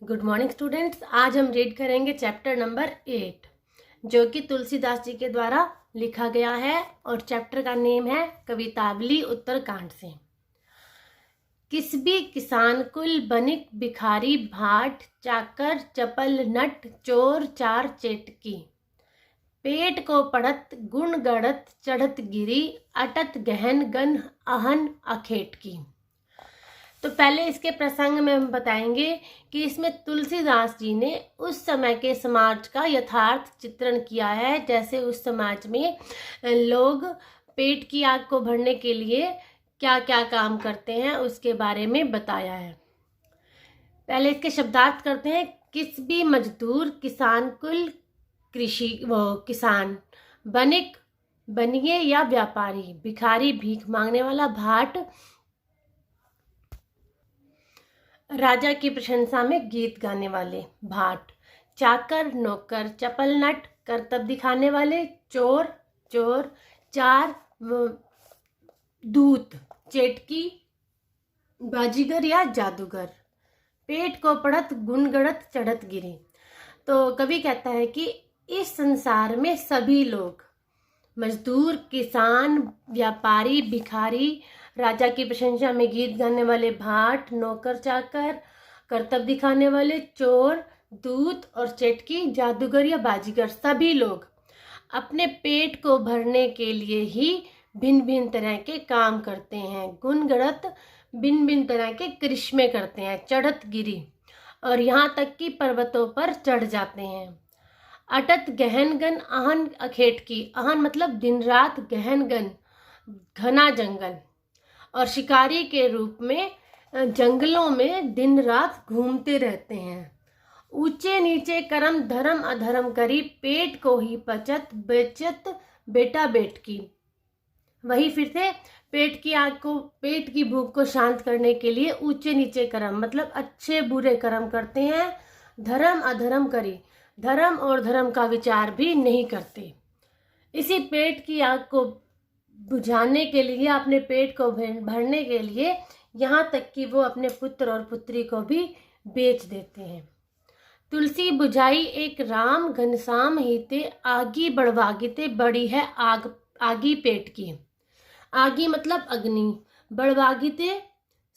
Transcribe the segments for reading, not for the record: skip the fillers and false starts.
Good morning students. आज हम read करेंगे चैप्टर नंबर 8 जो कि तुलसीदास जी के द्वारा लिखा गया है और चैप्टर का नेम है कवितावली उत्तरकांड से। किस भी किसान कुल बनिक भिखारी भाट चाकर चपल नट चोर चार चेटकी पेट को पड़त गुण गड़त चढ़त गिरी अटत गहन गन अहन अखेट की। तो पहले इसके प्रसंग में हम बताएंगे कि इसमें तुलसीदास जी ने उस समय के समाज का यथार्थ चित्रण किया है। जैसे उस समाज में लोग पेट की आग को भरने के लिए क्या क्या काम करते हैं उसके बारे में बताया है। पहले इसके शब्दार्थ करते हैं। किस भी मजदूर किसान कुल कृषि किसान बनिक बनिए या व्यापारी भिखारी भीख मांगने वाला भाट राजा की प्रशंसा में गीत गाने वाले भाट चाकर नौकर चपल नट करतब दिखाने वाले चोर चोर चार दूत चेटकी बाजीगर या जादूगर पेट को पड़त गुण गड़त चढ़त गिरी। तो कवि कहता है कि इस संसार में सभी लोग मजदूर किसान व्यापारी भिखारी राजा की प्रशंसा में गीत गाने वाले भाट नौकर चाकर करतब दिखाने वाले चोर दूत और चेटकी जादूगर या बाजीगर सभी लोग अपने पेट को भरने के लिए ही भिन्न भिन्न तरह के काम करते हैं। गुण गढ़त भिन्न भिन्न तरह के करिश्मे करते हैं। चढ़त गिरी और यहाँ तक कि पर्वतों पर चढ़ जाते हैं। अटत गहन गन अहन अखेट की अहन मतलब दिन रात गहन गन घना जंगल और शिकारी के रूप में जंगलों में दिन रात घूमते रहते हैं। ऊंचे नीचे कर्म धर्म अधर्म करी पेट को ही पचत बेचत बेटा बेट की। वही फिर से पेट की आग को पेट की भूख को शांत करने के लिए ऊंचे नीचे कर्म मतलब अच्छे बुरे कर्म करते हैं। धर्म अधर्म करी धर्म और धर्म का विचार भी नहीं करते। इसी पेट की आग को बुझाने के लिए अपने पेट को भरने के लिए यहाँ तक कि वो अपने पुत्र और पुत्री को भी बेच देते हैं। तुलसी बुझाई एक राम घनश्याम हिते आगी बढ़वागिते बड़ी है आग आगी पेट की। आगी मतलब अग्नि बढ़वागिते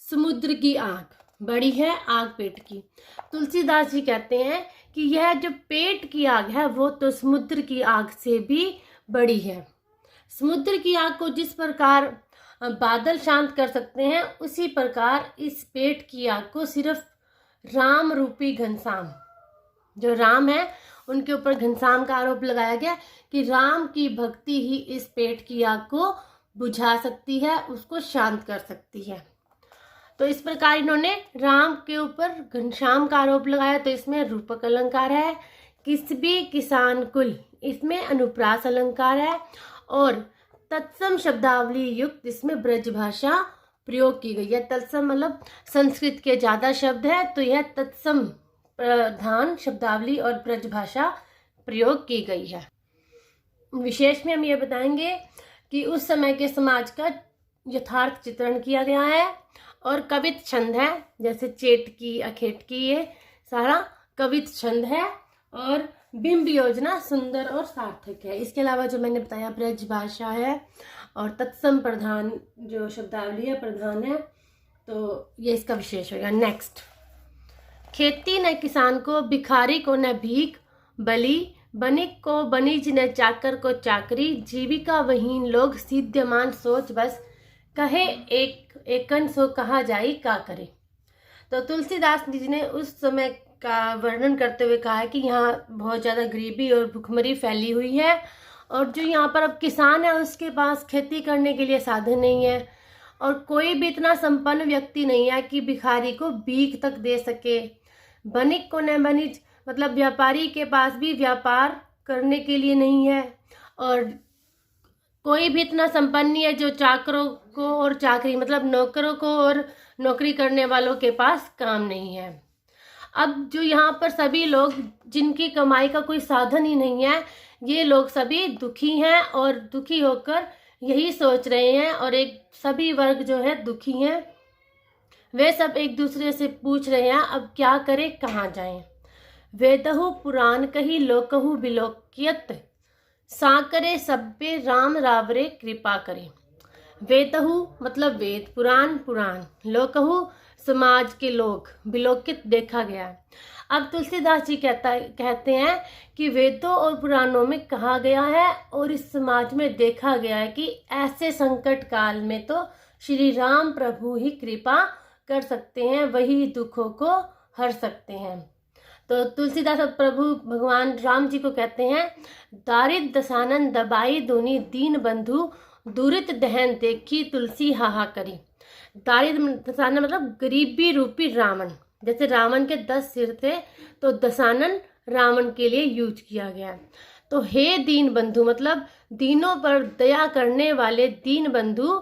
समुद्र की आग बड़ी है आग पेट की। तुलसीदास जी कहते हैं कि यह जो पेट की आग है वो तो समुद्र की आग से भी बड़ी है। समुद्र की आग को जिस प्रकार बादल शांत कर सकते हैं उसी प्रकार इस पेट की आग को सिर्फ राम रूपी घनश्याम जो राम है उनके ऊपर घनश्याम का आरोप लगाया गया कि राम की भक्ति ही इस पेट की आग को बुझा सकती है उसको शांत कर सकती है। तो इस प्रकार इन्होंने राम के ऊपर घनश्याम का आरोप लगाया। तो इसमें रूपक अलंकार है। किस भी किसान कुल इसमें अनुप्रास अलंकार है और तत्सम शब्दावली युक्त इसमें ब्रज भाषा प्रयोग की गई है। तत्सम मतलब संस्कृत के ज्यादा शब्द है तो यह तत्सम प्रधान शब्दावली और ब्रज भाषा प्रयोग की गई है। विशेष में हम ये बताएंगे कि उस समय के समाज का यथार्थ चित्रण किया गया है और कवित छंद है। जैसे चेटकी अखेटकी ये सारा कवित छंद है और बिंब योजना सुंदर और सार्थक है। इसके अलावा जो मैंने बताया ब्रज भाषा है और तत्सम प्रधान जो शब्दावली है प्रधान है तो ये इसका विशेष होगा। नेक्स्ट, खेती न किसान को भिखारी को न भीख बली बनिक को बनिज न चाकर को चाकरी जीविका वहीन लोग सिद्धमान सोच बस कहे एकन सो कहा जाई का करे। तो तुलसीदास जी ने उस समय का वर्णन करते हुए कहा है कि यहाँ बहुत ज़्यादा गरीबी और भुखमरी फैली हुई है और जो यहाँ पर अब किसान है उसके पास खेती करने के लिए साधन नहीं है और कोई भी इतना संपन्न व्यक्ति नहीं है कि भिखारी को भीख तक दे सके। बनिक को न बनिज मतलब व्यापारी के पास भी व्यापार करने के लिए नहीं है और कोई भी इतना संपन्न नहीं है जो चाकरों को और चाकरी मतलब नौकरों को और नौकरी करने वालों के पास काम नहीं है। अब जो यहाँ पर सभी लोग जिनकी कमाई का कोई साधन ही नहीं है ये लोग सभी दुखी हैं और दुखी होकर यही सोच रहे हैं और एक सभी वर्ग जो है दुखी हैं। वे सब एक दूसरे से पूछ रहे हैं अब क्या करें, कहाँ जाएं। वेदहु पुराण कही लोकहु बिलोकियत, साकरे सब्बे राम रावरे कृपा करे। वेदहु मतलब वेद, पुराण पुराण, लोकहु समाज के लोग, बिलोकित देखा गया। अब तुलसीदास जी कहते हैं कि वेदों और पुराणों में कहा गया है और इस समाज में देखा गया है कि ऐसे संकट काल में तो श्री राम प्रभु ही कृपा कर सकते हैं, वही दुखों को हर सकते हैं। तो तुलसीदास प्रभु भगवान राम जी को कहते हैं, दारिद्र दसानन दबाई दोनी दीन बंधु, दुरित दहन देखी तुलसी हाहा करी। दारिद्र दसानन मतलब गरीबी रूपी रावण, जैसे रावण के 10 सिर थे तो दसानन रावण के लिए यूज किया गया। तो हे दीन बंधु मतलब दीनों पर दया करने वाले दीन बंधु,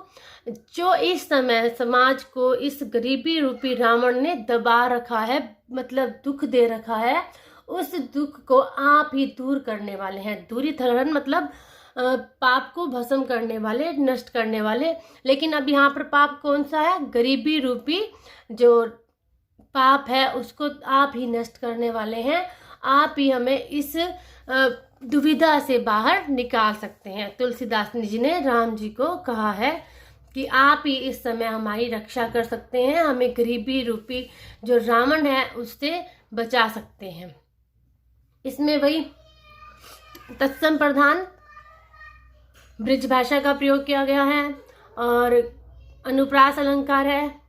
जो इस समय समाज को इस गरीबी रूपी रावण ने दबा रखा है, मतलब दुख दे रखा है, उस दुख को आप ही दूर करने वाले हैं। दूरीधरण मतलब पाप को भस्म करने वाले, नष्ट करने वाले। लेकिन अब यहाँ पर पाप कौन सा है? गरीबी रूपी जो पाप है उसको आप ही नष्ट करने वाले हैं। आप ही हमें इस दुविधा से बाहर निकाल सकते हैं। तुलसीदास जी ने राम जी को कहा है कि आप ही इस समय हमारी रक्षा कर सकते हैं, हमें गरीबी रूपी जो रावण है उससे बचा सकते हैं। इसमें वही तत्सम प्रधान ब्रज भाषा का प्रयोग किया गया है और अनुप्रास अलंकार है।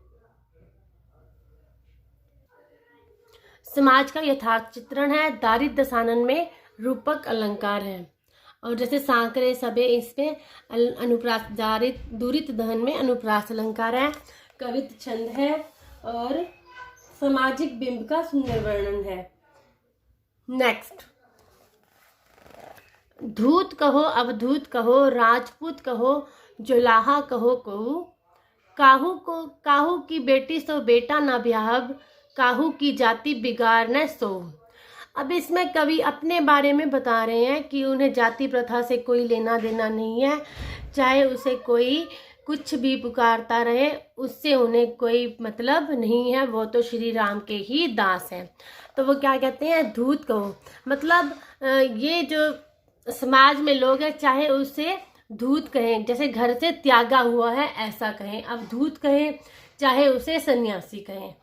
समाज का यथार्थ चित्रण है। दारिद्र दसानन में रूपक अलंकार है। और जैसे सांकरे सबे इसमें अनुप्रास, दूरित दहन में अनुप्रास अलंकार है। कवित छंद है और सामाजिक बिंब का सुंदर वर्णन है। नेक्स्ट, धूत कहो अवधूत कहो, राजपूत कहो जुलाहा कहो कहू, काहू की बेटी सो बेटा न ब्याहब, काहू की जाति बिगाड़ न सो। अब इसमें कवि अपने बारे में बता रहे हैं कि उन्हें जाति प्रथा से कोई लेना देना नहीं है, चाहे उसे कोई कुछ भी पुकारता रहे उससे उन्हें कोई मतलब नहीं है, वो तो श्री राम के ही दास हैं। तो वो क्या कहते हैं? धूत कहो मतलब ये जो समाज में लोग हैं चाहे उसे धूत कहें, जैसे घर से त्यागा हुआ है ऐसा कहें। अब धूत कहें चाहे उसे सन्यासी कहें,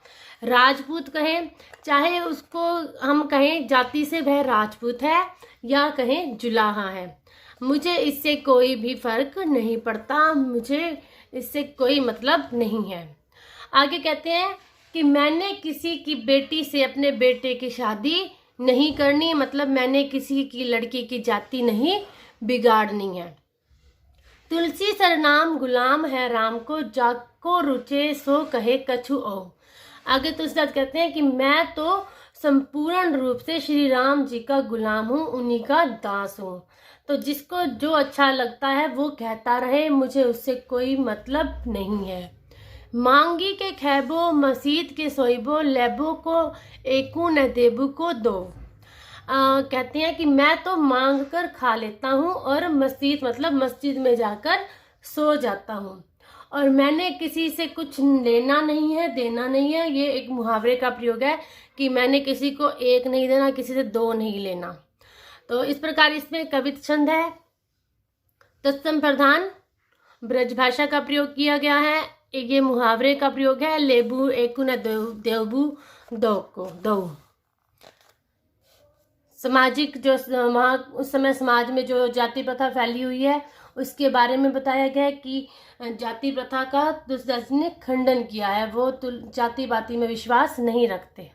राजपूत कहें चाहे उसको हम कहें जाति से वह राजपूत है या कहें जुलाहा है, मुझे इससे कोई भी फर्क नहीं पड़ता, मुझे इससे कोई मतलब नहीं है। आगे कहते हैं कि मैंने किसी की बेटी से अपने बेटे की शादी नहीं करनी, मतलब मैंने किसी की लड़की की जाति नहीं बिगाड़नी है। तुलसी सरनाम गुलाम है राम को, जाको रुचे सो कहे कछु ओ। आगे तुलसीदास कहते हैं कि मैं तो संपूर्ण रूप से श्री राम जी का गुलाम हूँ, उन्हीं का दास हूँ। तो जिसको जो अच्छा लगता है वो कहता रहे, मुझे उससे कोई मतलब नहीं है। मांगी के खैबो मसीद के सोइबो, लेबो को एकू न देबू को दो। कहते हैं कि मैं तो मांग कर खा लेता हूँ और मस्जिद मतलब मस्जिद में जाकर सो जाता हूँ, और मैंने किसी से कुछ लेना नहीं है, देना नहीं है। ये एक मुहावरे का प्रयोग है कि मैंने किसी को एक नहीं देना, किसी से दो नहीं लेना। तो इस प्रकार इसमें कवित छंद है। तत्सम प्रधान ब्रज भाषा का प्रयोग किया गया है। ये मुहावरे का प्रयोग है। लेबू एकु न देवबू दो को दो। सामाजिक जो वहाँ उस समय समाज में जो जाति प्रथा फैली हुई है उसके बारे में बताया गया है कि जाति प्रथा का तुलसीदास ने खंडन किया है, वो जाति बाति में विश्वास नहीं रखते।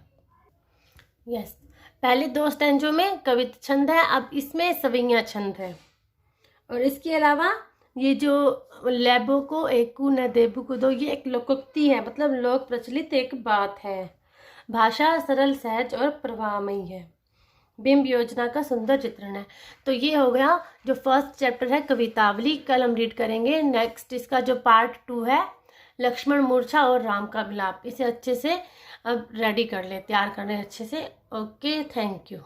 यस, पहले 2 स्टैंजों में कवित छंद है, अब इसमें सवैया छंद है। और इसके अलावा ये जो लेबो को एकू न देबू को दो, ये एक लोकोक्ति है, मतलब लोक प्रचलित एक बात है। भाषा सरल सहज और प्रवाहमयी है। बिंब योजना का सुंदर चित्रण है। तो ये हो गया जो फर्स्ट चैप्टर है कवितावली, कल हम रीड करेंगे। नेक्स्ट इसका जो पार्ट 2 है लक्ष्मण मूर्छा और राम का विलाप, इसे अच्छे से अब रेडी कर ले, तैयार कर ले अच्छे से। Okay, thank you.